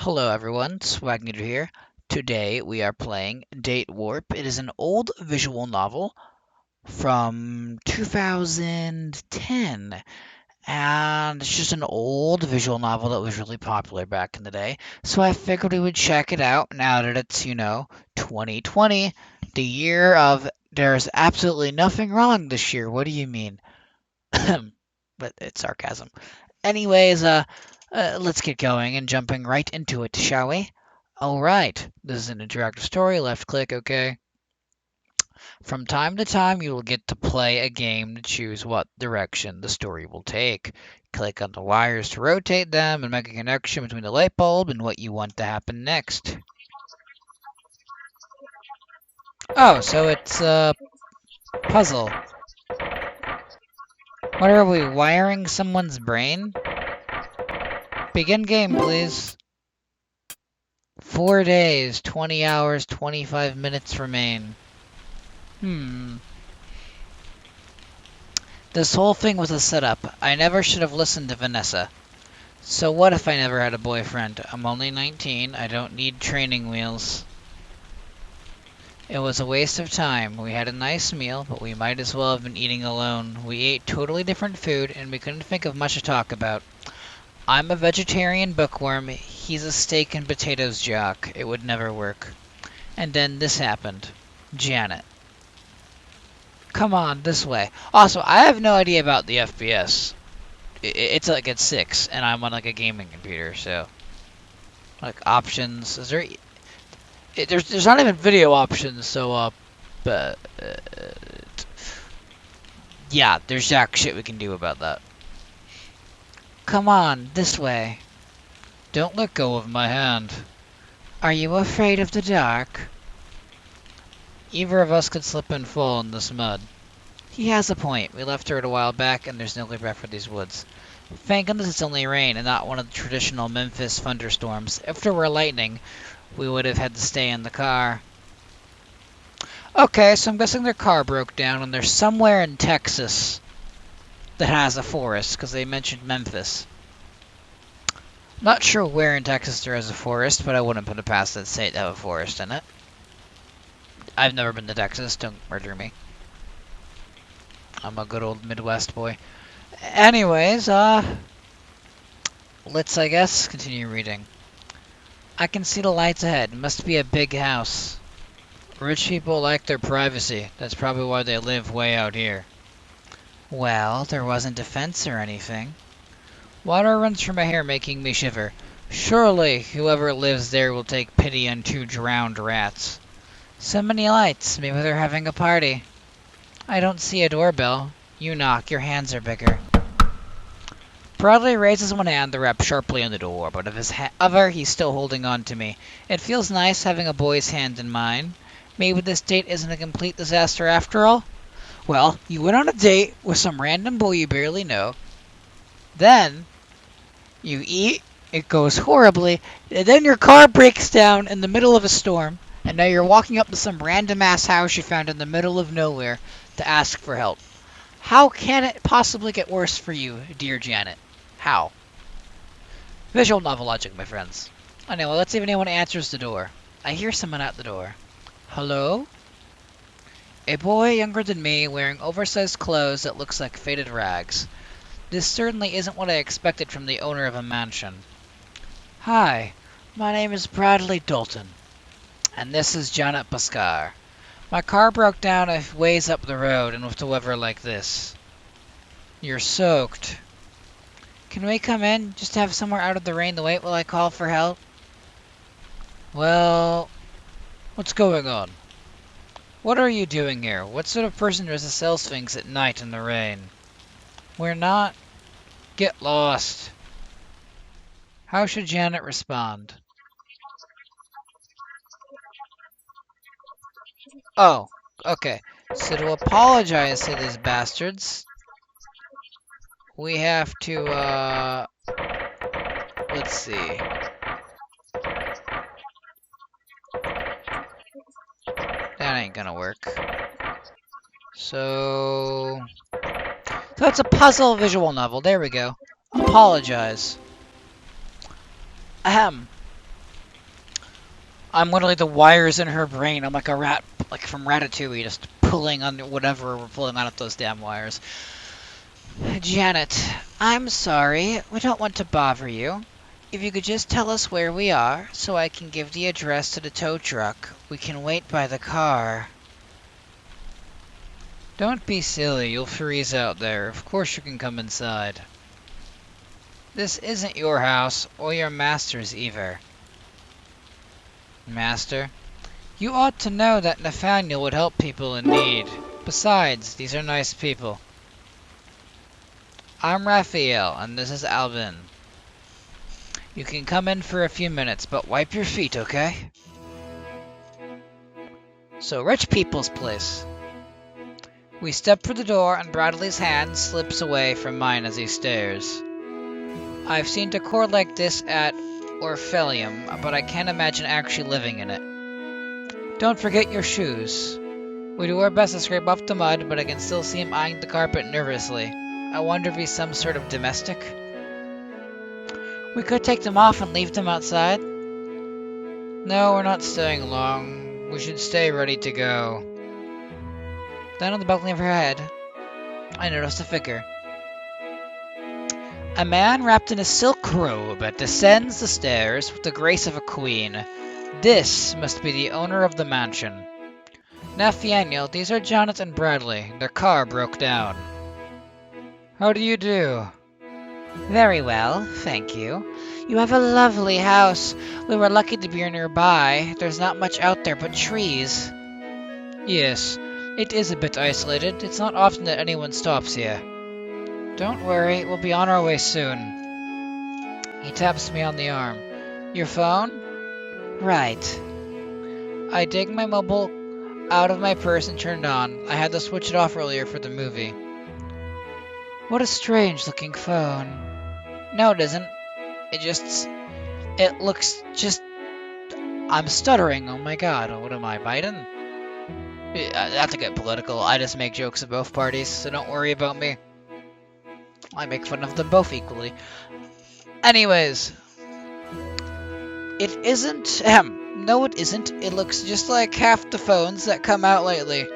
Hello everyone, Swaganater here. Today we are playing Date Warp. It is an old visual novel from 2010, and it's just an old visual novel that was really popular back in the day. So I figured we would check it out now that it's, 2020, the year of there's absolutely nothing wrong this year. What do you mean? But it's sarcasm. Anyways, let's get going and jumping right into it, shall we? All right, this is an interactive story. Left click, okay. From time to time, you will get to play a game to choose what direction the story will take. Click on the wires to rotate them and make a connection between the light bulb and what you want to happen next. Oh, so it's a puzzle. What are we, wiring someone's brain? Begin game, please. 4 days, 20 hours, 25 minutes remain. This whole thing was a setup. I never should have listened to Vanessa. So what if I never had a boyfriend? I'm only 19. I don't need training wheels. It was a waste of time. We had a nice meal, but we might as well have been eating alone. We ate totally different food, and we couldn't think of much to talk about. I'm a vegetarian bookworm. He's a steak and potatoes jock. It would never work. And then this happened. Janet. Come on, this way. Also, I have no idea about the FPS. It's like at 6, and I'm on like a gaming computer, so like options. Is there? There's not even video options, so but yeah, there's jack shit we can do about that. Come on, this way. Don't let go of my hand. Are you afraid of the dark? Either of us could slip and fall in this mud. He has a point. We left her a while back, and there's no clear path for these woods. Thank goodness it's only rain and not one of the traditional Memphis thunderstorms. If there were lightning, we would have had to stay in the car. Okay, so I'm guessing their car broke down and they're somewhere in Texas that has a forest, because they mentioned Memphis. Not sure where in Texas there is a forest, but I wouldn't put it past that state to have a forest in it. I've never been to Texas, don't murder me. I'm a good old Midwest boy. Anyways, let's, I guess, continue reading. I can see the lights ahead. It must be a big house. Rich people like their privacy. That's probably why they live way out here. Well, there wasn't a fence or anything. Water runs through my hair, making me shiver. Surely, whoever lives there will take pity on 2 drowned rats. So many lights. Maybe they're having a party. I don't see a doorbell. You knock. Your hands are bigger. Bradley raises one hand to rap sharply on the door, but of his other he's still holding on to me. It feels nice having a boy's hand in mine. Maybe this date isn't a complete disaster after all? Well, you went on a date with some random boy you barely know. Then, you eat, it goes horribly, and then your car breaks down in the middle of a storm, and now you're walking up to some random-ass house you found in the middle of nowhere to ask for help. How can it possibly get worse for you, dear Janet? How? Visual novel logic, my friends. Anyway, let's see if anyone answers the door. I hear someone at the door. Hello? A boy younger than me, wearing oversized clothes that looks like faded rags. This certainly isn't what I expected from the owner of a mansion. Hi, my name is Bradley Dalton, and this is Janet Bhaskar. My car broke down a ways up the road, and with the weather like this. You're soaked. Can we come in, just to have somewhere out of the rain to wait while I call for help? Well, what's going on? What are you doing here? What sort of person does the sells things at night in the rain? We're not. Get lost. How should Janet respond? Oh, okay. So to apologize to these bastards, we have to, let's see. That ain't gonna work. So it's a puzzle visual novel. There we go. Apologize. Ahem. I'm literally the wires in her brain. I'm like a rat, like from Ratatouille, just pulling on whatever we're pulling on at those damn wires. Janet, I'm sorry. We don't want to bother you. If you could just tell us where we are, so I can give the address to the tow truck. We can wait by the car. Don't be silly. You'll freeze out there. Of course you can come inside. This isn't your house, or your master's either. Master? You ought to know that Nathaniel would help people in need. Besides, these are nice people. I'm Raphael, and this is Alvin. You can come in for a few minutes, but wipe your feet, okay? So, rich people's place. We step through the door, and Bradley's hand slips away from mine as he stares. I've seen decor like this at Orpheum, but I can't imagine actually living in it. Don't forget your shoes. We do our best to scrape off the mud, but I can still see him eyeing the carpet nervously. I wonder if he's some sort of domestic. We could take them off and leave them outside. No, we're not staying long. We should stay ready to go. Down on the balcony of her head, I noticed a figure. A man wrapped in a silk robe descends the stairs with the grace of a queen. This must be the owner of the mansion. Nathaniel, these are Janet and Bradley. Their car broke down. How do you do? Very well, thank you. You have a lovely house. We were lucky to be nearby. There's not much out there but trees. Yes, it is a bit isolated. It's not often that anyone stops here. Don't worry, we'll be on our way soon. He taps me on the arm. Your phone? Right. I dig my mobile out of my purse and turn it on. I had to switch it off earlier for the movie. What a strange looking phone. No, it isn't. It looks just... I'm stuttering, oh my god. What am I, Biden? Not to get political, I just make jokes of both parties, so don't worry about me. I make fun of them both equally. Anyways. It isn't... no it isn't. It looks just like half the phones that come out lately.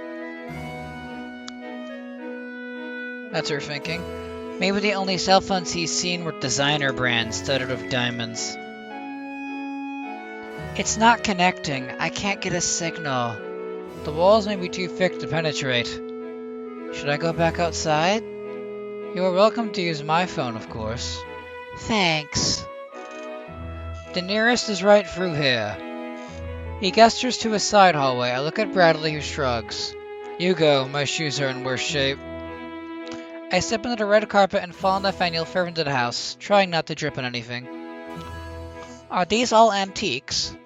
That's her thinking. Maybe the only cell phones he's seen were designer brands studded with diamonds. It's not connecting. I can't get a signal. The walls may be too thick to penetrate. Should I go back outside? You are welcome to use my phone, of course. Thanks. The nearest is right through here. He gestures to a side hallway. I look at Bradley, who shrugs. You go. My shoes are in worse shape. I step into the red carpet and follow Nathaniel further into the house, trying not to drip on anything. Are these all antiques?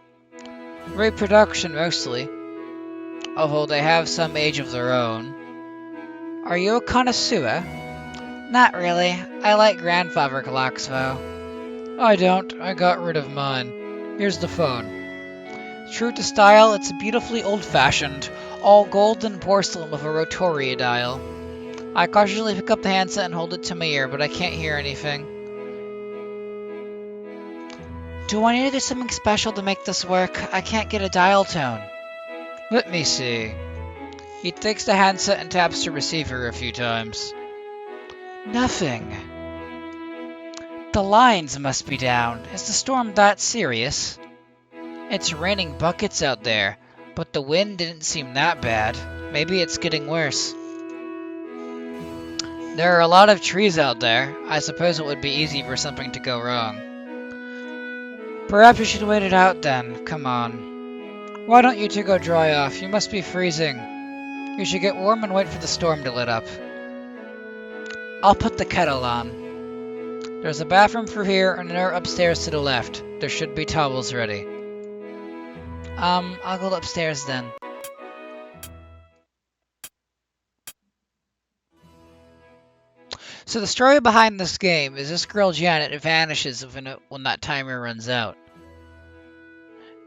Reproduction, mostly. Although they have some age of their own. Are you a connoisseur? Not really. I like grandfather clocks, though. I don't. I got rid of mine. Here's the phone. True to style, it's beautifully old-fashioned, all gold and porcelain with a rotary dial. I cautiously pick up the handset and hold it to my ear, but I can't hear anything. Do I need to do something special to make this work? I can't get a dial tone. Let me see. He takes the handset and taps the receiver a few times. Nothing. The lines must be down. Is the storm that serious? It's raining buckets out there, but the wind didn't seem that bad. Maybe it's getting worse. There are a lot of trees out there. I suppose it would be easy for something to go wrong. Perhaps you should wait it out then. Come on. Why don't you two go dry off? You must be freezing. You should get warm and wait for the storm to let up. I'll put the kettle on. There's a bathroom through here and another upstairs to the left. There should be towels ready. I'll go upstairs then. So the story behind this game is this girl Janet vanishes when that timer runs out.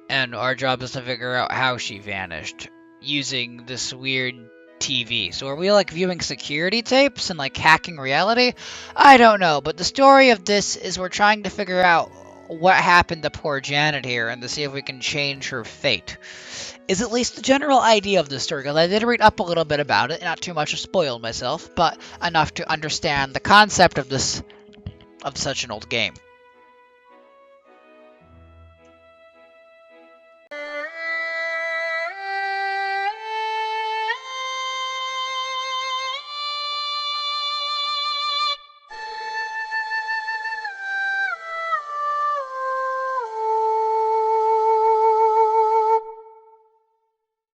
And our job is to figure out how she vanished using this weird TV. So are we like viewing security tapes and like hacking reality? I don't know, but the story of this is we're trying to figure out what happened to poor Janet here and to see if we can change her fate. Is at least the general idea of the story, because I did read up a little bit about it, not too much to spoil myself, but enough to understand the concept of such an old game.